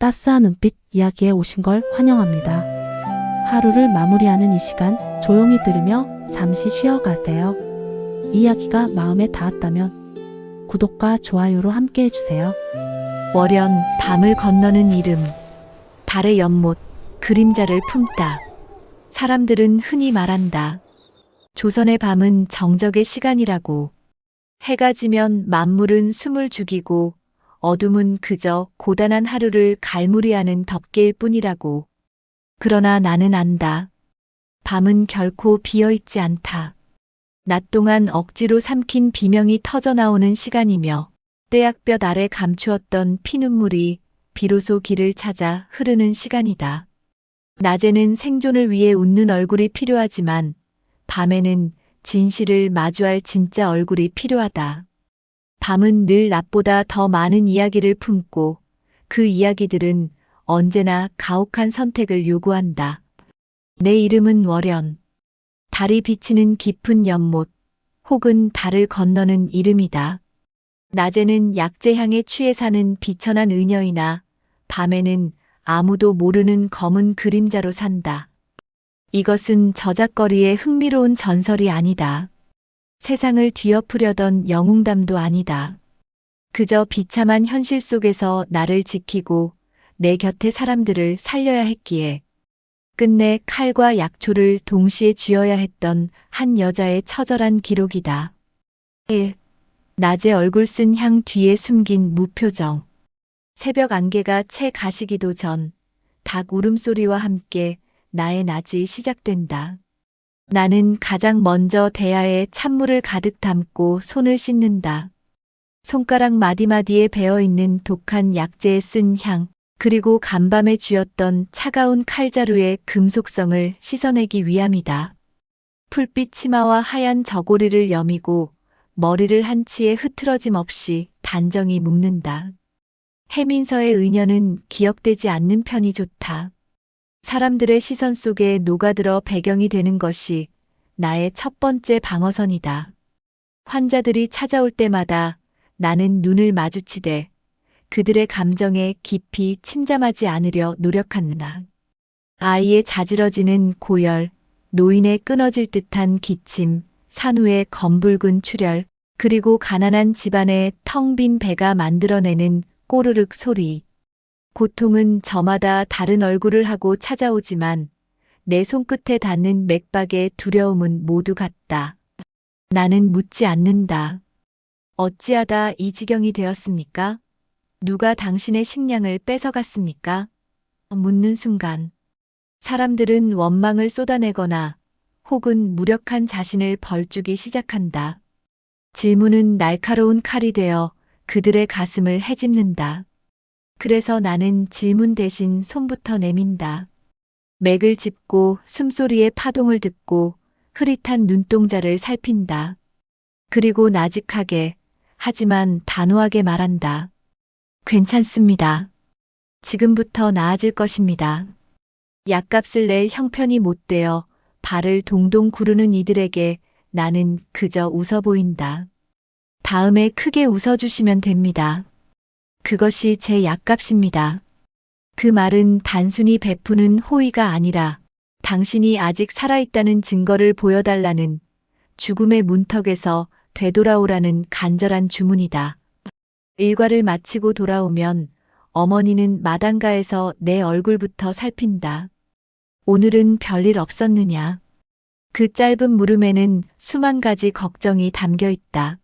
따스한 눈빛 이야기에 오신 걸 환영합니다. 하루를 마무리하는 이 시간 조용히 들으며 잠시 쉬어가세요. 이야기가 마음에 닿았다면 구독과 좋아요로 함께 해주세요. 월연, 밤을 건너는 이름. 달의 연못, 그림자를 품다. 사람들은 흔히 말한다. 조선의 밤은 정적의 시간이라고. 해가 지면 만물은 숨을 죽이고 어둠은 그저 고단한 하루를 갈무리하는 덮개일 뿐이라고. 그러나 나는 안다. 밤은 결코 비어있지 않다. 낮 동안 억지로 삼킨 비명이 터져나오는 시간이며 떼약볕 아래 감추었던 피눈물이 비로소 길을 찾아 흐르는 시간이다. 낮에는 생존을 위해 웃는 얼굴이 필요하지만 밤에는 진실을 마주할 진짜 얼굴이 필요하다. 밤은 늘 낮보다 더 많은 이야기를 품고 그 이야기들은 언제나 가혹한 선택을 요구한다. 내 이름은 월연. 달이 비치는 깊은 연못 혹은 달을 건너는 이름이다. 낮에는 약재향에 취해 사는 비천한 의녀이나 밤에는 아무도 모르는 검은 그림자로 산다. 이것은 저작거리의 흥미로운 전설이 아니다. 세상을 뒤엎으려던 영웅담도 아니다. 그저 비참한 현실 속에서 나를 지키고 내 곁의 사람들을 살려야 했기에 끝내 칼과 약초를 동시에 쥐어야 했던 한 여자의 처절한 기록이다. 1. 낮에 얼굴 쓴 향 뒤에 숨긴 무표정. 새벽 안개가 채 가시기도 전 닭 울음소리와 함께 나의 낮이 시작된다. 나는 가장 먼저 대야에 찬물을 가득 담고 손을 씻는다. 손가락 마디마디에 배어있는 독한 약재에 쓴 향, 그리고 간밤에 쥐었던 차가운 칼자루의 금속성을 씻어내기 위함이다. 풀빛 치마와 하얀 저고리를 여미고 머리를 한치의 흐트러짐 없이 단정히 묶는다. 해민서의 의녀는 기억되지 않는 편이 좋다. 사람들의 시선 속에 녹아들어 배경이 되는 것이 나의 첫 번째 방어선이다. 환자들이 찾아올 때마다 나는 눈을 마주치되 그들의 감정에 깊이 침잠하지 않으려 노력한다. 아이의 자지러지는 고열, 노인의 끊어질 듯한 기침, 산후의 검붉은 출혈, 그리고 가난한 집안의 텅 빈 배가 만들어내는 꼬르륵 소리. 고통은 저마다 다른 얼굴을 하고 찾아오지만 내 손끝에 닿는 맥박의 두려움은 모두 같다. 나는 묻지 않는다. 어찌하다 이 지경이 되었습니까? 누가 당신의 식량을 뺏어갔습니까? 묻는 순간 사람들은 원망을 쏟아내거나 혹은 무력한 자신을 벌주기 시작한다. 질문은 날카로운 칼이 되어 그들의 가슴을 헤집는다. 그래서 나는 질문 대신 손부터 내민다. 맥을 짚고 숨소리의 파동을 듣고 흐릿한 눈동자를 살핀다. 그리고 나직하게, 하지만 단호하게 말한다. 괜찮습니다. 지금부터 나아질 것입니다. 약값을 낼 형편이 못 되어 발을 동동 구르는 이들에게 나는 그저 웃어 보인다. 다음에 크게 웃어주시면 됩니다. 그것이 제 약값입니다. 그 말은 단순히 베푸는 호의가 아니라 당신이 아직 살아있다는 증거를 보여달라는 죽음의 문턱에서 되돌아오라는 간절한 주문이다. 일과를 마치고 돌아오면 어머니는 마당가에서 내 얼굴부터 살핀다. 오늘은 별일 없었느냐? 그 짧은 물음에는 수만 가지 걱정이 담겨 있다.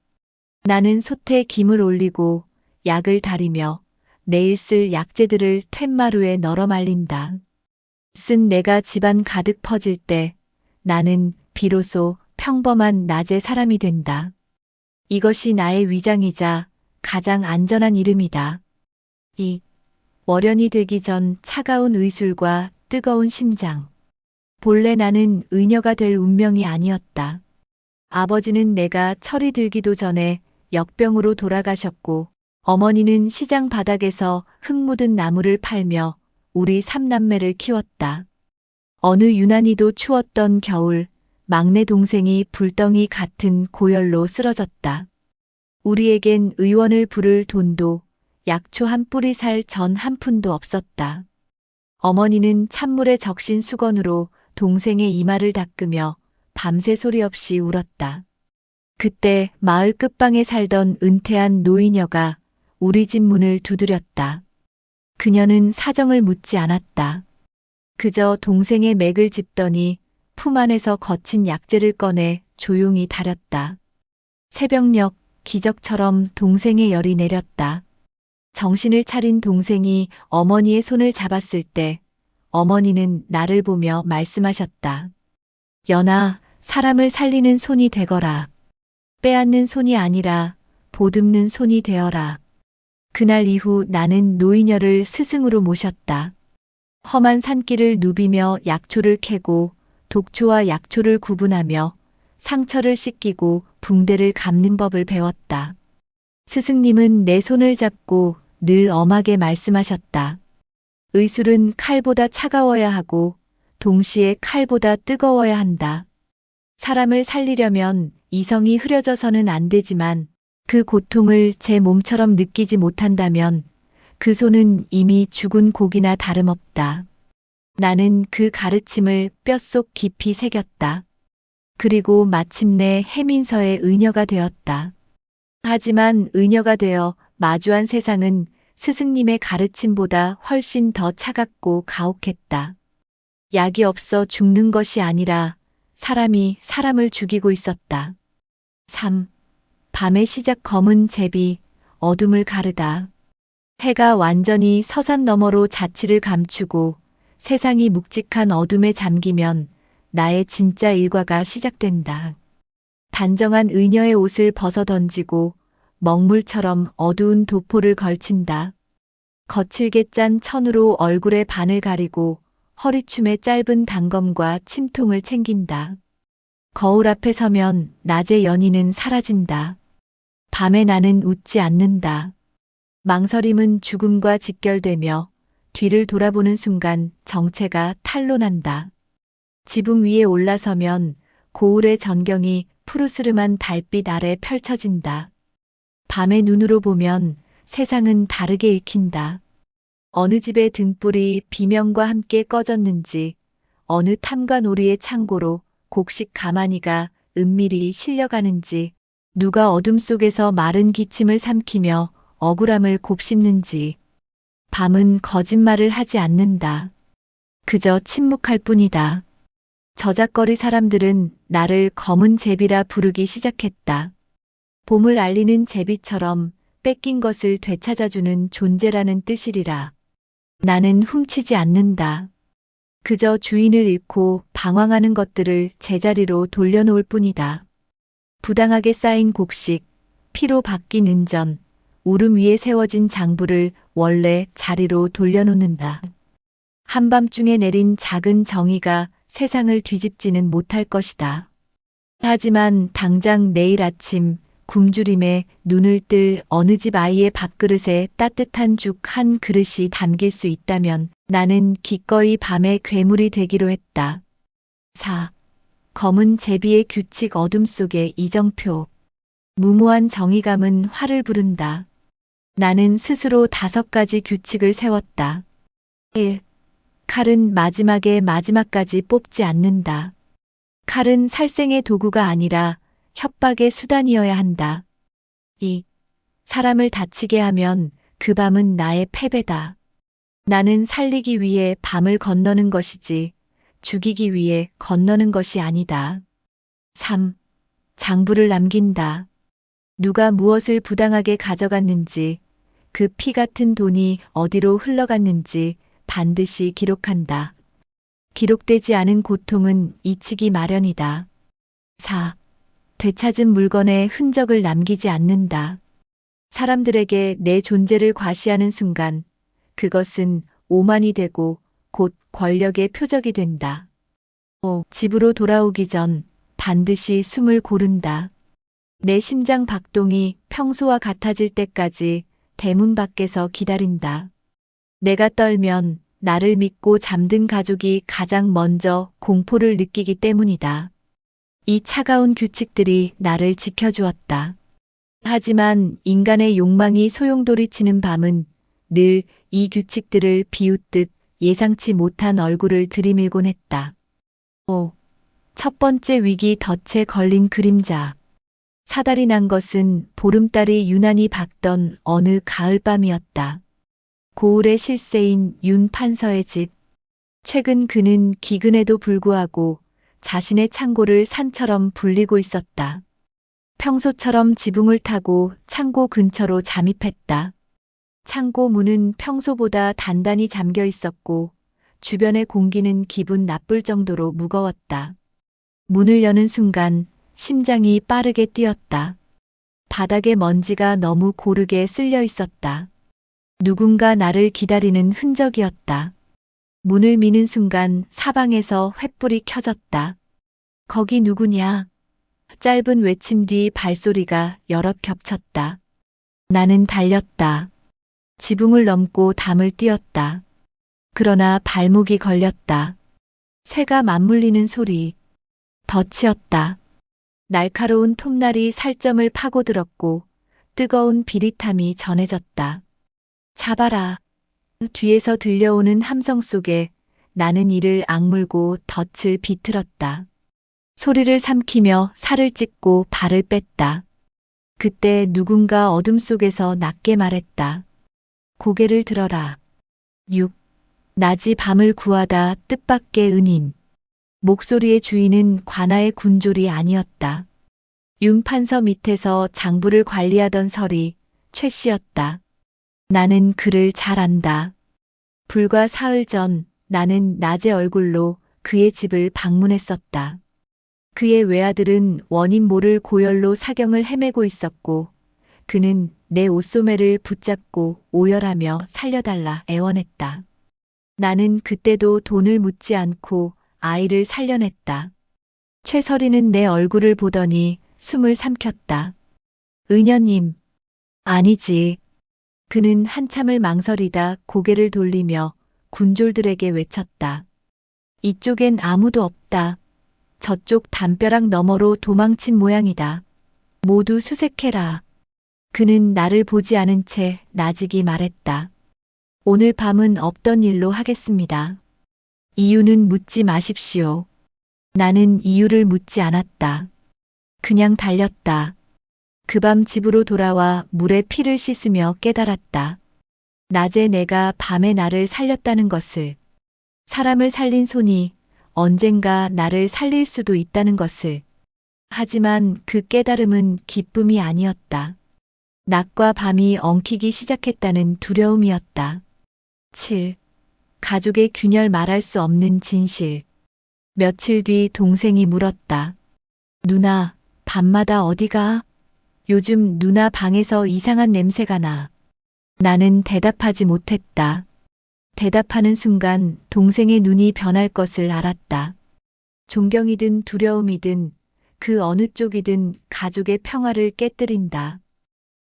나는 솥에 김을 올리고 약을 다리며 내일 쓸 약재들을 툇마루에 널어 말린다. 쓴 내가 집안 가득 퍼질 때 나는 비로소 평범한 낮의 사람이 된다. 이것이 나의 위장이자 가장 안전한 이름이다. 이 월연이 되기 전 차가운 의술과 뜨거운 심장. 본래 나는 의녀가 될 운명이 아니었다. 아버지는 내가 철이 들기도 전에 역병으로 돌아가셨고 어머니는 시장 바닥에서 흙 묻은 나무를 팔며 우리 삼남매를 키웠다. 어느 유난히도 추웠던 겨울, 막내 동생이 불덩이 같은 고열로 쓰러졌다. 우리에겐 의원을 부를 돈도 약초 한 뿌리 살 전 한 푼도 없었다. 어머니는 찬물에 적신 수건으로 동생의 이마를 닦으며 밤새 소리 없이 울었다. 그때 마을 끝방에 살던 은퇴한 노인여가 우리 집 문을 두드렸다. 그녀는 사정을 묻지 않았다. 그저 동생의 맥을 짚더니 품 안에서 거친 약재를 꺼내 조용히 다렸다. 새벽녘 기적처럼 동생의 열이 내렸다. 정신을 차린 동생이 어머니의 손을 잡았을 때 어머니는 나를 보며 말씀하셨다. 연아, 사람을 살리는 손이 되거라. 빼앗는 손이 아니라 보듬는 손이 되어라. 그날 이후 나는 노인여를 스승으로 모셨다. 험한 산길을 누비며 약초를 캐고 독초와 약초를 구분하며 상처를 씻기고 붕대를 감는 법을 배웠다. 스승님은 내 손을 잡고 늘 엄하게 말씀하셨다. 의술은 칼보다 차가워야 하고 동시에 칼보다 뜨거워야 한다. 사람을 살리려면 이성이 흐려져서는 안 되지만 그 고통을 제 몸처럼 느끼지 못한다면 그 손은 이미 죽은 고기나 다름없다. 나는 그 가르침을 뼛속 깊이 새겼다. 그리고 마침내 해민서의 의녀가 되었다. 하지만 의녀가 되어 마주한 세상은 스승님의 가르침보다 훨씬 더 차갑고 가혹했다. 약이 없어 죽는 것이 아니라 사람이 사람을 죽이고 있었다. 3. 밤의 시작 검은 제비, 어둠을 가르다. 해가 완전히 서산 너머로 자취를 감추고 세상이 묵직한 어둠에 잠기면 나의 진짜 일과가 시작된다. 단정한 의녀의 옷을 벗어던지고 먹물처럼 어두운 도포를 걸친다. 거칠게 짠 천으로 얼굴의 반을 가리고 허리춤에 짧은 단검과 침통을 챙긴다. 거울 앞에 서면 낮의 연인은 사라진다. 밤에 나는 웃지 않는다. 망설임은 죽음과 직결되며 뒤를 돌아보는 순간 정체가 탄로난다. 지붕 위에 올라서면 고을의 전경이 푸르스름한 달빛 아래 펼쳐진다. 밤의 눈으로 보면 세상은 다르게 읽힌다. 어느 집의 등불이 비명과 함께 꺼졌는지, 어느 탐관오리의 창고로 곡식 가마니가 은밀히 실려가는지, 누가 어둠 속에서 마른 기침을 삼키며 억울함을 곱씹는지. 밤은 거짓말을 하지 않는다. 그저 침묵할 뿐이다. 저작거리 사람들은 나를 검은 제비라 부르기 시작했다. 봄을 알리는 제비처럼 뺏긴 것을 되찾아주는 존재라는 뜻이리라. 나는 훔치지 않는다. 그저 주인을 잃고 방황하는 것들을 제자리로 돌려놓을 뿐이다. 부당하게 쌓인 곡식, 피로 바뀐 은전, 울음 위에 세워진 장부를 원래 자리로 돌려놓는다. 한밤중에 내린 작은 정의가 세상을 뒤집지는 못할 것이다. 하지만 당장 내일 아침 굶주림에 눈을 뜰 어느 집 아이의 밥그릇에 따뜻한 죽 한 그릇이 담길 수 있다면 나는 기꺼이 밤의 괴물이 되기로 했다. 4. 검은 제비의 규칙 어둠 속의 이정표. 무모한 정의감은 화를 부른다. 나는 스스로 5가지 규칙을 세웠다. 1. 칼은 마지막까지 뽑지 않는다. 칼은 살생의 도구가 아니라 협박의 수단이어야 한다. 2. 사람을 다치게 하면 그 밤은 나의 패배다. 나는 살리기 위해 밤을 건너는 것이지 죽이기 위해 건너는 것이 아니다. 3. 장부를 남긴다. 누가 무엇을 부당하게 가져갔는지, 그 피 같은 돈이 어디로 흘러갔는지 반드시 기록한다. 기록되지 않은 고통은 잊히기 마련이다. 4. 되찾은 물건에 흔적을 남기지 않는다. 사람들에게 내 존재를 과시하는 순간 그것은 오만이 되고 곧 권력의 표적이 된다. 5. 집으로 돌아오기 전 반드시 숨을 고른다. 내 심장 박동이 평소와 같아질 때까지 대문 밖에서 기다린다. 내가 떨면 나를 믿고 잠든 가족이 가장 먼저 공포를 느끼기 때문이다. 이 차가운 규칙들이 나를 지켜주었다. 하지만 인간의 욕망이 소용돌이치는 밤은 늘 이 규칙들을 비웃듯 예상치 못한 얼굴을 들이밀곤 했다. 첫 번째 위기 덫에 걸린 그림자. 사달이 난 것은 보름달이 유난히 밝던 어느 가을밤이었다. 고을의 실세인 윤 판서의 집. 최근 그는 기근에도 불구하고 자신의 창고를 산처럼 불리고 있었다. 평소처럼 지붕을 타고 창고 근처로 잠입했다. 창고 문은 평소보다 단단히 잠겨 있었고 주변의 공기는 기분 나쁠 정도로 무거웠다. 문을 여는 순간 심장이 빠르게 뛰었다. 바닥에 먼지가 너무 고르게 쓸려 있었다. 누군가 나를 기다리는 흔적이었다. 문을 미는 순간 사방에서 횃불이 켜졌다. 거기 누구냐? 짧은 외침 뒤 발소리가 여럿 겹쳤다. 나는 달렸다. 지붕을 넘고 담을 뛰었다. 그러나 발목이 걸렸다. 쇠가 맞물리는 소리. 덫이었다. 날카로운 톱날이 살점을 파고들었고 뜨거운 비릿함이 전해졌다. 잡아라. 뒤에서 들려오는 함성 속에 나는 이를 악물고 덫을 비틀었다. 소리를 삼키며 살을 찢고 발을 뺐다. 그때 누군가 어둠 속에서 낮게 말했다. 고개를 들어라. 6. 낮이 밤을 구하다 뜻밖의 은인. 목소리의 주인은 관아의 군졸이 아니었다. 윤 판서 밑에서 장부를 관리하던 설이 최 씨였다. 나는 그를 잘 안다. 불과 사흘 전 나는 낮의 얼굴로 그의 집을 방문했었다. 그의 외아들은 원인 모를 고열로 사경을 헤매고 있었고 그는 내 옷소매를 붙잡고 오열하며 살려달라 애원했다. 나는 그때도 돈을 묻지 않고 아이를 살려냈다. 최설이는 내 얼굴을 보더니 숨을 삼켰다. 은녀님. 아니지. 그는 한참을 망설이다 고개를 돌리며 군졸들에게 외쳤다. 이쪽엔 아무도 없다. 저쪽 담벼락 너머로 도망친 모양이다. 모두 수색해라. 그는 나를 보지 않은 채 나직이 말했다. 오늘 밤은 없던 일로 하겠습니다. 이유는 묻지 마십시오. 나는 이유를 묻지 않았다. 그냥 달렸다. 그 밤 집으로 돌아와 물에 피를 씻으며 깨달았다. 낮에 내가 밤에 나를 살렸다는 것을, 사람을 살린 손이 언젠가 나를 살릴 수도 있다는 것을. 하지만 그 깨달음은 기쁨이 아니었다. 낮과 밤이 엉키기 시작했다는 두려움이었다. 7. 가족의 균열 말할 수 없는 진실. 며칠 뒤 동생이 물었다. 누나, 밤마다 어디가? 요즘 누나 방에서 이상한 냄새가 나. 나는 대답하지 못했다. 대답하는 순간 동생의 눈이 변할 것을 알았다. 존경이든 두려움이든 그 어느 쪽이든 가족의 평화를 깨뜨린다.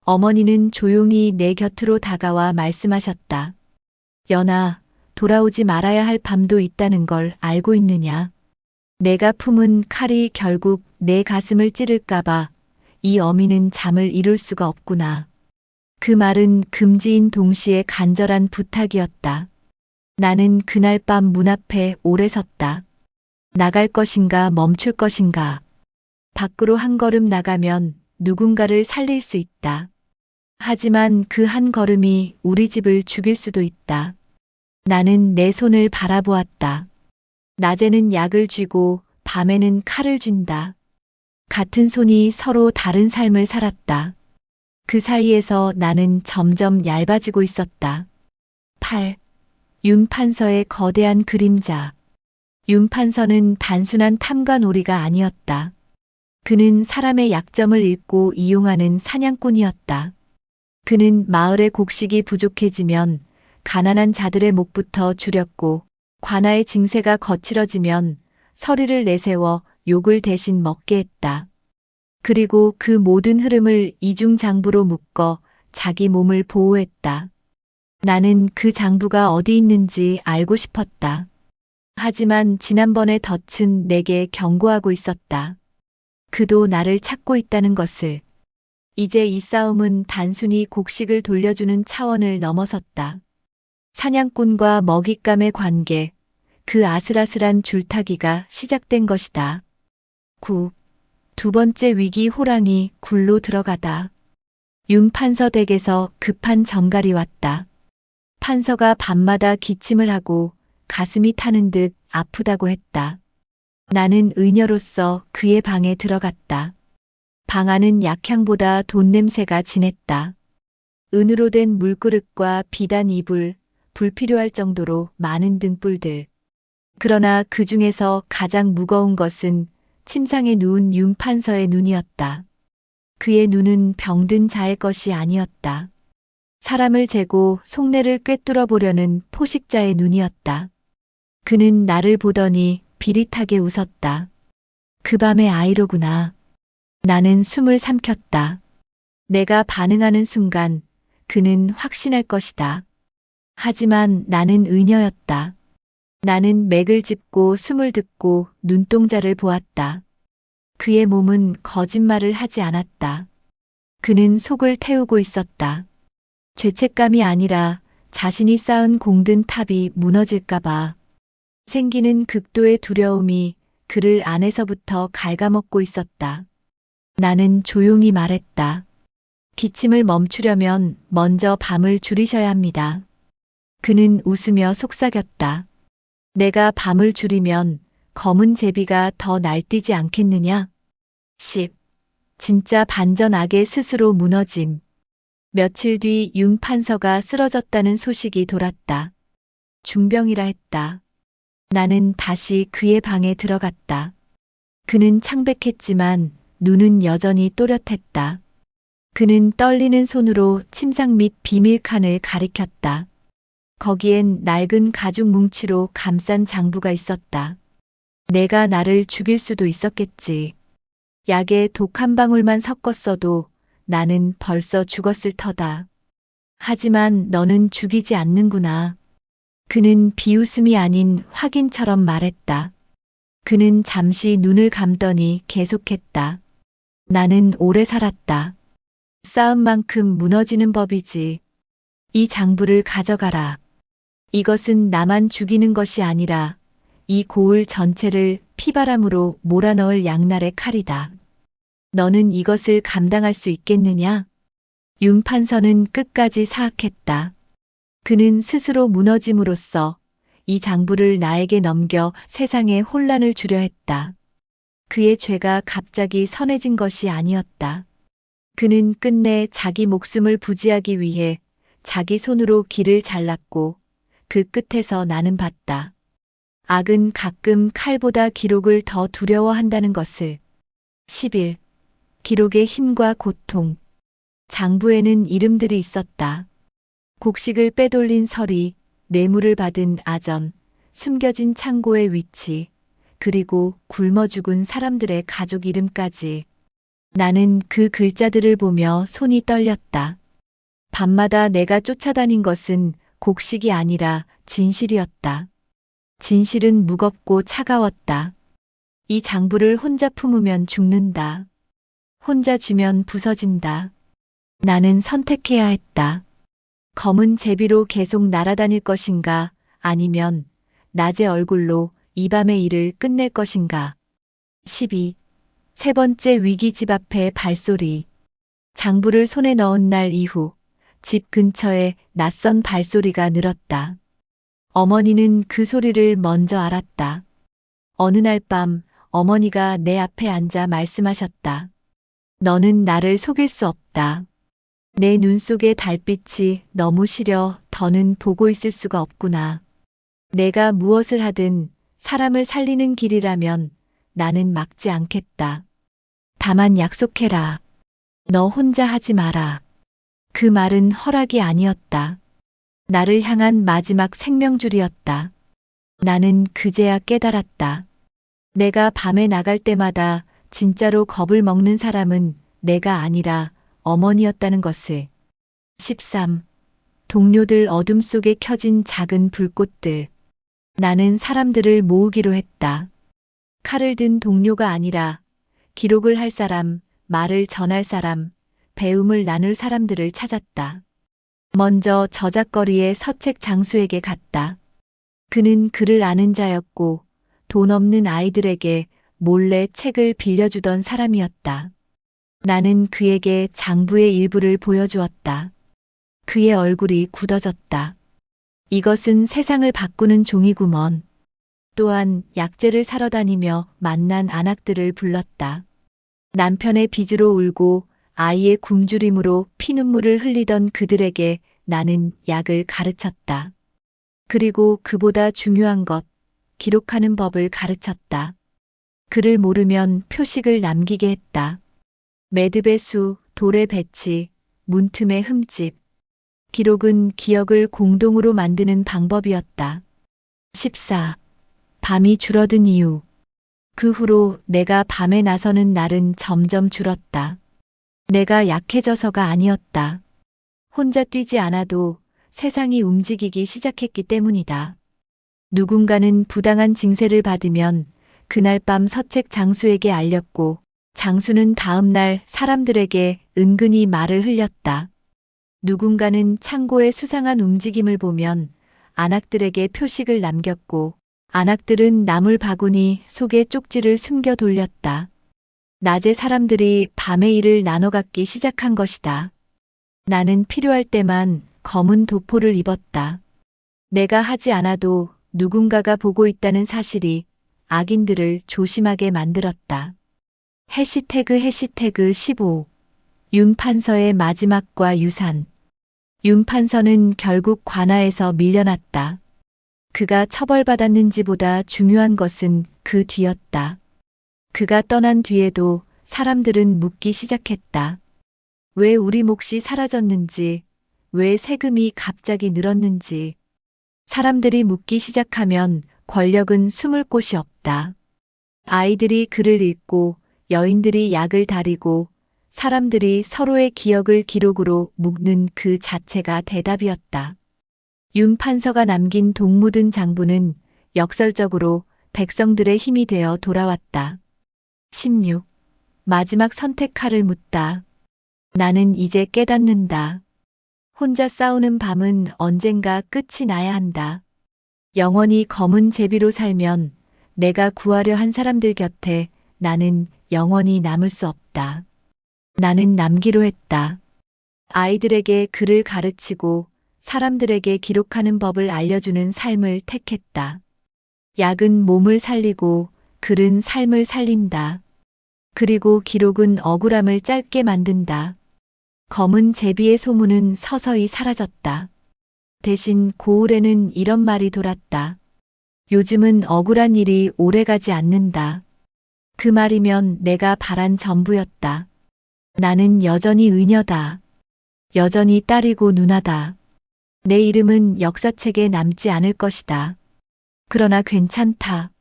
어머니는 조용히 내 곁으로 다가와 말씀하셨다. 연아, 돌아오지 말아야 할 밤도 있다는 걸 알고 있느냐? 내가 품은 칼이 결국 내 가슴을 찌를까봐 이 어미는 잠을 이룰 수가 없구나. 그 말은 금지인 동시에 간절한 부탁이었다. 나는 그날 밤 문 앞에 오래 섰다. 나갈 것인가 멈출 것인가. 밖으로 한 걸음 나가면 누군가를 살릴 수 있다. 하지만 그 한 걸음이 우리 집을 죽일 수도 있다. 나는 내 손을 바라보았다. 낮에는 약을 쥐고 밤에는 칼을 쥔다. 같은 손이 서로 다른 삶을 살았다. 그 사이에서 나는 점점 얇아지고 있었다. 8. 윤 판서의 거대한 그림자. 윤 판서는 단순한 탐관오리가 아니었다. 그는 사람의 약점을 읽고 이용하는 사냥꾼이었다. 그는 마을의 곡식이 부족해지면 가난한 자들의 목부터 줄였고 관아의 징세가 거칠어지면 서리를 내세워 욕을 대신 먹게 했다. 그리고 그 모든 흐름을 이중장부로 묶어 자기 몸을 보호했다. 나는 그 장부가 어디 있는지 알고 싶었다. 하지만 지난번의 덫은 내게 경고하고 있었다. 그도 나를 찾고 있다는 것을. 이제 이 싸움은 단순히 곡식을 돌려주는 차원을 넘어섰다. 사냥꾼과 먹잇감의 관계, 그 아슬아슬한 줄타기가 시작된 것이다. 9. 두 번째 위기 호랑이 굴로 들어가다. 윤 판서 댁에서 급한 전갈이 왔다. 판서가 밤마다 기침을 하고 가슴이 타는 듯 아프다고 했다. 나는 의녀로서 그의 방에 들어갔다. 방 안은 약향보다 돈 냄새가 진했다. 은으로 된 물그릇과 비단 이불, 불필요할 정도로 많은 등불들. 그러나 그 중에서 가장 무거운 것은 침상에 누운 윤 판서의 눈이었다. 그의 눈은 병든 자의 것이 아니었다. 사람을 재고 속내를 꿰뚫어 보려는 포식자의 눈이었다. 그는 나를 보더니 비릿하게 웃었다. 그 밤의 아이로구나. 나는 숨을 삼켰다. 내가 반응하는 순간 그는 확신할 것이다. 하지만 나는 의녀였다. 나는 맥을 짚고 숨을 듣고 눈동자를 보았다. 그의 몸은 거짓말을 하지 않았다. 그는 속을 태우고 있었다. 죄책감이 아니라 자신이 쌓은 공든 탑이 무너질까봐. 생기는 극도의 두려움이 그를 안에서부터 갉아먹고 있었다. 나는 조용히 말했다. 기침을 멈추려면 먼저 밤을 줄이셔야 합니다. 그는 웃으며 속삭였다. 내가 밤을 줄이면 검은 제비가 더 날뛰지 않겠느냐? 10. 진짜 반전 악의 스스로 무너짐. 며칠 뒤 윤 판서가 쓰러졌다는 소식이 돌았다. 중병이라 했다. 나는 다시 그의 방에 들어갔다. 그는 창백했지만 눈은 여전히 또렷했다. 그는 떨리는 손으로 침상 밑 비밀칸을 가리켰다. 거기엔 낡은 가죽 뭉치로 감싼 장부가 있었다. 내가 나를 죽일 수도 있었겠지. 약에 독 한 방울만 섞었어도 나는 벌써 죽었을 터다. 하지만 너는 죽이지 않는구나. 그는 비웃음이 아닌 확인처럼 말했다. 그는 잠시 눈을 감더니 계속했다. 나는 오래 살았다. 싸움만큼 무너지는 법이지. 이 장부를 가져가라. 이것은 나만 죽이는 것이 아니라 이 고을 전체를 피바람으로 몰아넣을 양날의 칼이다. 너는 이것을 감당할 수 있겠느냐? 윤 판서는 끝까지 사악했다. 그는 스스로 무너짐으로써 이 장부를 나에게 넘겨 세상에 혼란을 주려 했다. 그의 죄가 갑자기 선해진 것이 아니었다. 그는 끝내 자기 목숨을 부지하기 위해 자기 손으로 길을 잘랐고 그 끝에서 나는 봤다. 악은 가끔 칼보다 기록을 더 두려워한다는 것을. 11. 기록의 힘과 고통. 장부에는 이름들이 있었다. 곡식을 빼돌린 서리, 뇌물을 받은 아전, 숨겨진 창고의 위치, 그리고 굶어 죽은 사람들의 가족 이름까지. 나는 그 글자들을 보며 손이 떨렸다. 밤마다 내가 쫓아다닌 것은 곡식이 아니라 진실이었다. 진실은 무겁고 차가웠다. 이 장부를 혼자 품으면 죽는다. 혼자 쥐면 부서진다. 나는 선택해야 했다. 검은 제비로 계속 날아다닐 것인가, 아니면 낮의 얼굴로 이 밤의 일을 끝낼 것인가. 12. 세 번째 위기 집 앞의 발소리. 장부를 손에 넣은 날 이후 집 근처에 낯선 발소리가 늘었다. 어머니는 그 소리를 먼저 알았다. 어느 날 밤 어머니가 내 앞에 앉아 말씀하셨다. 너는 나를 속일 수 없다. 내 눈 속의 달빛이 너무 시려 더는 보고 있을 수가 없구나. 내가 무엇을 하든 사람을 살리는 길이라면 나는 막지 않겠다. 다만 약속해라. 너 혼자 하지 마라. 그 말은 허락이 아니었다. 나를 향한 마지막 생명줄이었다. 나는 그제야 깨달았다. 내가 밤에 나갈 때마다 진짜로 겁을 먹는 사람은 내가 아니라 어머니였다는 것을. 13. 동료들 어둠 속에 켜진 작은 불꽃들. 나는 사람들을 모으기로 했다. 칼을 든 동료가 아니라 기록을 할 사람, 말을 전할 사람, 배움을 나눌 사람들을 찾았다. 먼저 저작거리의 서책 장수에게 갔다. 그는 글을 아는 자였고 돈 없는 아이들에게 몰래 책을 빌려주던 사람이었다. 나는 그에게 장부의 일부를 보여주었다. 그의 얼굴이 굳어졌다. 이것은 세상을 바꾸는 종이구먼. 또한 약재를 사러 다니며 만난 안악들을 불렀다. 남편의 빚으로 울고 아이의 굶주림으로 피눈물을 흘리던 그들에게 나는 약을 가르쳤다. 그리고 그보다 중요한 것, 기록하는 법을 가르쳤다. 글을 모르면 표식을 남기게 했다. 매듭의 수, 돌의 배치, 문틈의 흠집. 기록은 기억을 공동으로 만드는 방법이었다. 14. 밤이 줄어든 이유. 그 후로 내가 밤에 나서는 날은 점점 줄었다. 내가 약해져서가 아니었다. 혼자 뛰지 않아도 세상이 움직이기 시작했기 때문이다. 누군가는 부당한 징세를 받으면 그날 밤 서책 장수에게 알렸고 장수는 다음 날 사람들에게 은근히 말을 흘렸다. 누군가는 창고의 수상한 움직임을 보면 안악들에게 표식을 남겼고 안악들은 나물 바구니 속에 쪽지를 숨겨 돌렸다. 낮에 사람들이 밤의 일을 나눠 갖기 시작한 것이다. 나는 필요할 때만 검은 도포를 입었다. 내가 하지 않아도 누군가가 보고 있다는 사실이 악인들을 조심하게 만들었다. 해시태그 15. 윤 판서의 마지막과 유산. 윤 판서는 결국 관아에서 밀려났다. 그가 처벌받았는지보다 중요한 것은 그 뒤였다. 그가 떠난 뒤에도 사람들은 묻기 시작했다. 왜 우리 몫이 사라졌는지, 왜 세금이 갑자기 늘었는지. 사람들이 묻기 시작하면 권력은 숨을 곳이 없다. 아이들이 글을 읽고 여인들이 약을 다리고 사람들이 서로의 기억을 기록으로 묶는 그 자체가 대답이었다. 윤 판서가 남긴 독 묻은 장부는 역설적으로 백성들의 힘이 되어 돌아왔다. 16. 마지막 선택 칼을 묻다. 나는 이제 깨닫는다. 혼자 싸우는 밤은 언젠가 끝이 나야 한다. 영원히 검은 제비로 살면 내가 구하려 한 사람들 곁에 나는 영원히 남을 수 없다. 나는 남기로 했다. 아이들에게 글을 가르치고 사람들에게 기록하는 법을 알려주는 삶을 택했다. 약은 몸을 살리고 글은 삶을 살린다. 그리고 기록은 억울함을 짧게 만든다. 검은 제비의 소문은 서서히 사라졌다. 대신 고을에는 이런 말이 돌았다. 요즘은 억울한 일이 오래가지 않는다. 그 말이면 내가 바란 전부였다. 나는 여전히 의녀다. 여전히 딸이고 누나다. 내 이름은 역사책에 남지 않을 것이다. 그러나 괜찮다.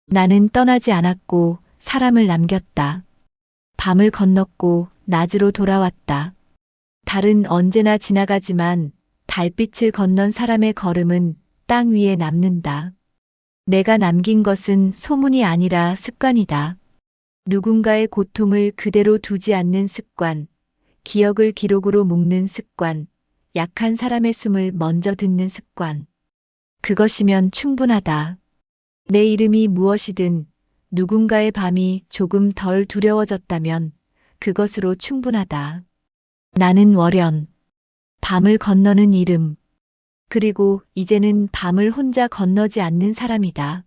나는 떠나지 않았고 사람을 남겼다. 밤을 건넜고 낮으로 돌아왔다. 달은 언제나 지나가지만 달빛을 건넌 사람의 걸음은 땅 위에 남는다. 내가 남긴 것은 소문이 아니라 습관이다. 누군가의 고통을 그대로 두지 않는 습관, 기억을 기록으로 묶는 습관, 약한 사람의 숨을 먼저 듣는 습관. 그것이면 충분하다. 내 이름이 무엇이든 누군가의 밤이 조금 덜 두려워졌다면 그것으로 충분하다. 나는 월연, 밤을 건너는 이름, 그리고 이제는 밤을 혼자 건너지 않는 사람이다.